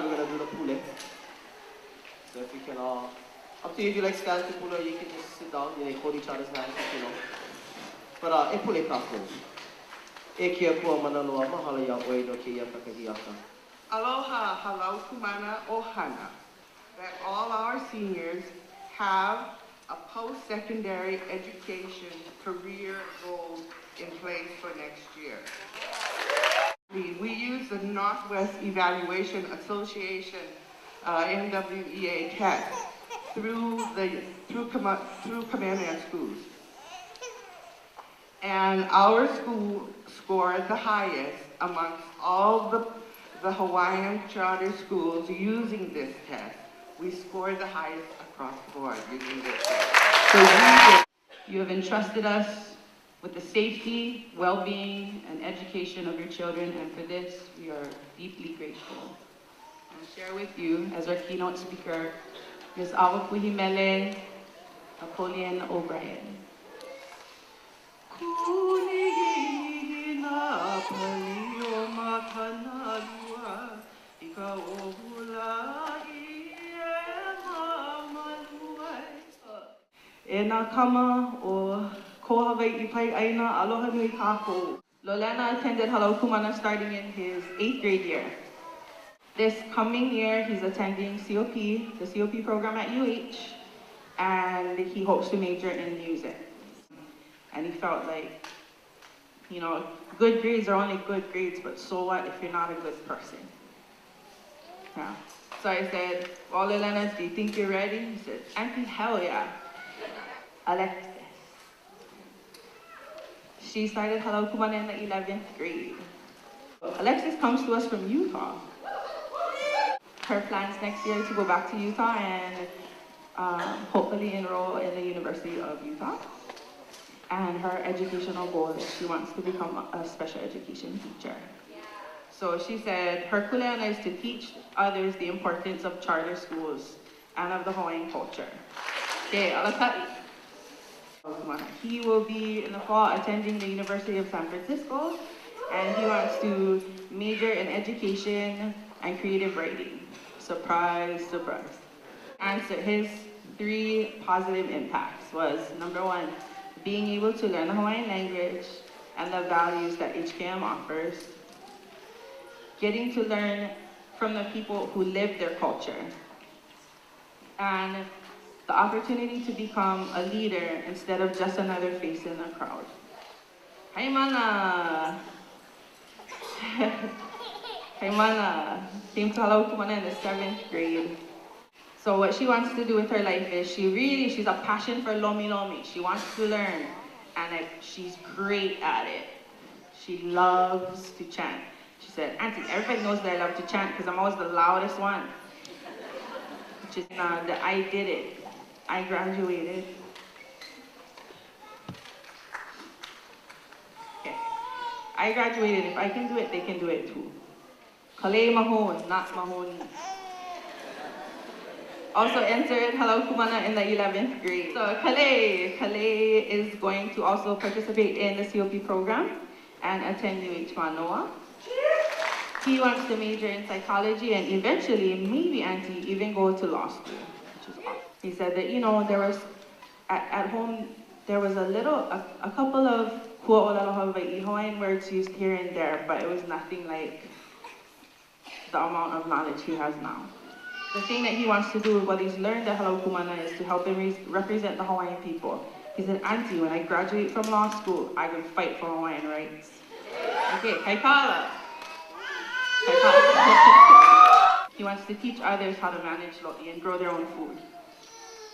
time, we're going to do the pule. So if you can all, up to you if you like stand to pule, you can just sit down, you hold each other's hands, you know. But, pule kako. Kia Ku Mana Ohana, ya oi no kia whakahiaka. Aloha, Halau Ku Mana Ohana. That all our seniors have a post-secondary education career goal in place for next year. We use the Northwest Evaluation Association NWEA test through Kamehameha schools. And our school scored the highest amongst all the Hawaiian Charter Schools using this test. We scored the highest across the board using this test. So you have entrusted us with the safety, well-being, and education of your children, and for this, we are deeply grateful. I'll share with you, as our keynote speaker, Ms. Awakuhimele Napoleon O'Brien. E nā kama o ko Hawaii pai aina aloha nui kākou. Lolena attended Halau Ku Mana starting in his 8th grade year. This coming year, he's attending COP, the COP program at UH, and he hopes to major in music. And he felt like, you know, good grades are only good grades, but so what if you're not a good person? Yeah. So I said, well, Lolena, do you think you're ready? He said, Auntie, hell yeah. Alexis. She started Halau Ku Mana in the 11th grade. Alexis comes to us from Utah. Her plans next year to go back to Utah and hopefully enroll in the University of Utah. And her educational goal is she wants to become a special education teacher. So she said her kuleana is to teach others the importance of charter schools and of the Hawaiian culture. Okay, alakai. He will be in the fall attending the University of San Francisco, and he wants to major in education and creative writing. Surprise, surprise. Answer, his 3 positive impacts was, number 1, being able to learn the Hawaiian language and the values that HKM offers, getting to learn from the people who live their culture, and the opportunity to become a leader instead of just another face in the crowd. Hai mana! Hai mana! Came to Halau Ku Mana in the 7th grade. So what she wants to do with her life is she's a passion for lomi lomi. She wants to learn, and she's great at it. She loves to chant. She said, Auntie, everybody knows that I love to chant because I'm always the loudest one. Which is that I did it. I graduated. Okay. I graduated. If I can do it, they can do it too. Kale mahon, not mahoni. Also entered Halau Ku Mana in the 11th grade. So Kale is going to also participate in the COP program and attend UH Manoa. He wants to major in psychology and eventually, maybe Auntie, even go to law school, which is awesome. He said that, you know, there was, at home, there was a couple of Hawaiian words used here and there, but it was nothing like the amount of knowledge he has now. The thing that he wants to do with what he's learned at Halau Ku Mana is to help him represent the Hawaiian people. He said, Auntie, when I graduate from law school, I will fight for Hawaiian rights. Okay, kaikala. He wants to teach others how to manage lo'i and grow their own food.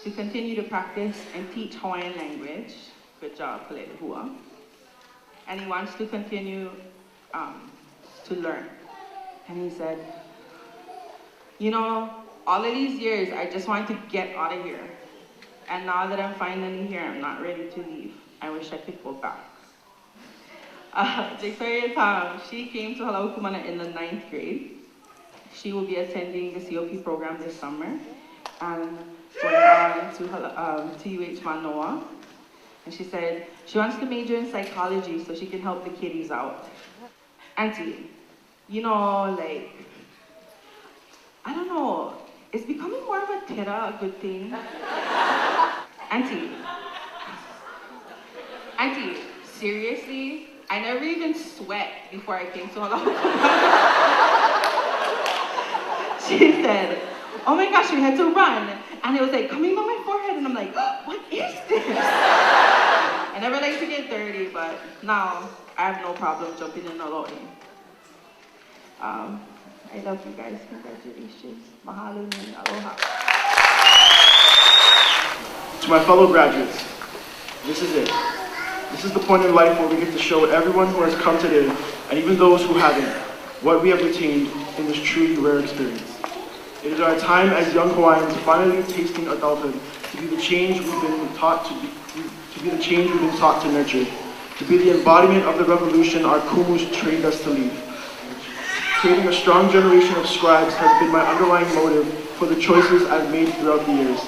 To continue to practice and teach Hawaiian language. Good job, Kalehua. And he wants to continue to learn. And he said, you know, all of these years, I just wanted to get out of here. And now that I'm finally here, I'm not ready to leave. I wish I could go back. Victoria Tam, she came to Halau Ku Mana in the 9th grade. She will be attending the COP program this summer and going on to UH Manoa. And she said she wants to major in psychology so she can help the kiddies out. Auntie, you know, like, I don't know, it's becoming more of a tira, a good thing. Auntie, seriously? I never even sweat before I came to Halau Ku Mana. She said, oh my gosh, we had to run. And it was like coming on my forehead, and I'm like, what is this? I never like to get dirty, but now I have no problem jumping in a lot. I love you guys. Congratulations. Mahalo nui. Aloha. To my fellow graduates, this is it. This is the point in life where we get to show everyone who has come today, and even those who haven't, what we have retained in this truly rare experience. It is our time as young Hawaiians finally tasting adulthood to be the change we've been taught to nurture, to be the embodiment of the revolution our kumus trained us to lead. Creating a strong generation of scribes has been my underlying motive for the choices I've made throughout the years.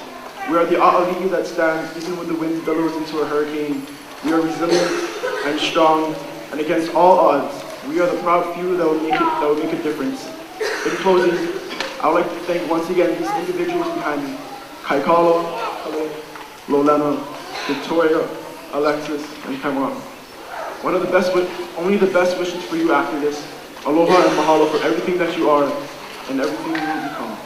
We are the a'ali'i that stands even when the wind billows into a hurricane. We are resilient and strong, and against all odds, we are the proud few that will make a difference. In closing, I would like to thank once again these individuals behind me: Kaikalo, Lolena, Victoria, Alexis, and Cameron. Only the best wishes for you after this. Aloha and mahalo for everything that you are and everything you will become.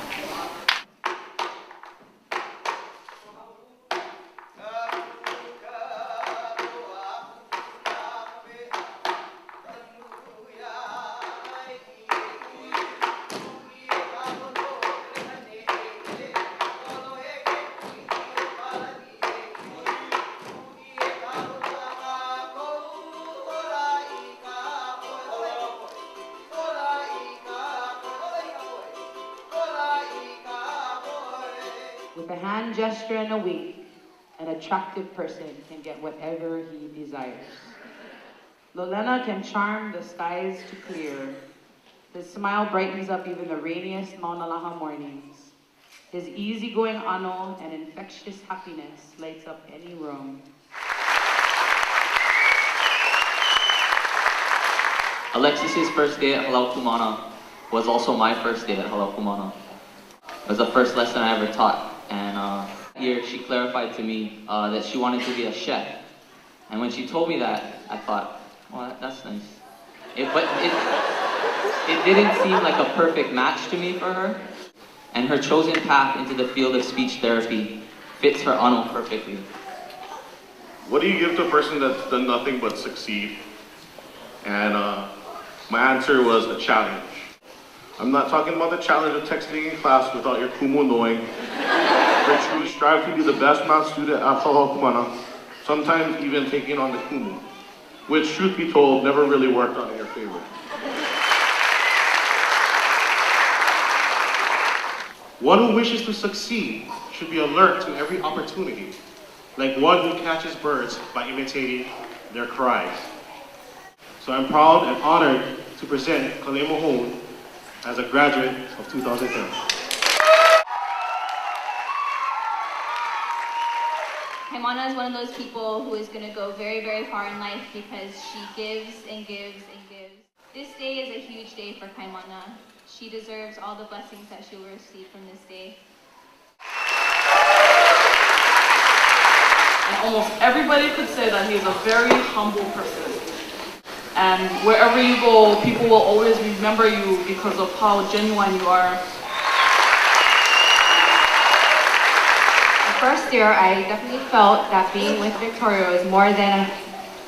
With a hand gesture and a wink, an attractive person can get whatever he desires. Lolena can charm the skies to clear. His smile brightens up even the rainiest Maunalaha mornings. His easygoing ano and infectious happiness lights up any room. Alexis's first day at Halau Ku Mana was also my first day at Halau Ku Mana. It was the first lesson I ever taught, and here she clarified to me that she wanted to be a chef. And when she told me that, I thought, well, that's nice. But it didn't seem like a perfect match to me for her. And her chosen path into the field of speech therapy fits her ano perfectly. What do you give to a person that's done nothing but succeed? And my answer was a challenge. I'm not talking about the challenge of texting in class without your kumu knowing, but truly strive to be the best math student at Halau Ku Mana, sometimes even taking on the kumu, which, truth be told, never really worked out in your favor. One who wishes to succeed should be alert to every opportunity, like one who catches birds by imitating their cries. So I'm proud and honored to present Kalei Mahone as a graduate of 2010. Kaimana is one of those people who is going to go very, very far in life because she gives and gives and gives. This day is a huge day for Kaimana. She deserves all the blessings that she will receive from this day. And almost everybody could say that he's a very humble person. And wherever you go, people will always remember you because of how genuine you are. The first year, I definitely felt that being with Victoria was more than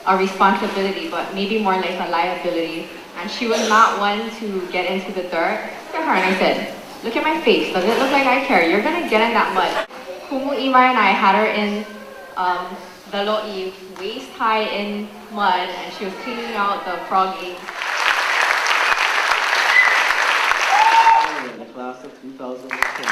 a responsibility, but maybe more like a liability. And she was not one to get into the dirt. Look at her, and I said, look at my face. Does it look like I care? You're gonna get in that mud. Kumu Imai and I had her in the lo'i, waist high in mud, and she was cleaning out the frog eggs. In the class of 2010.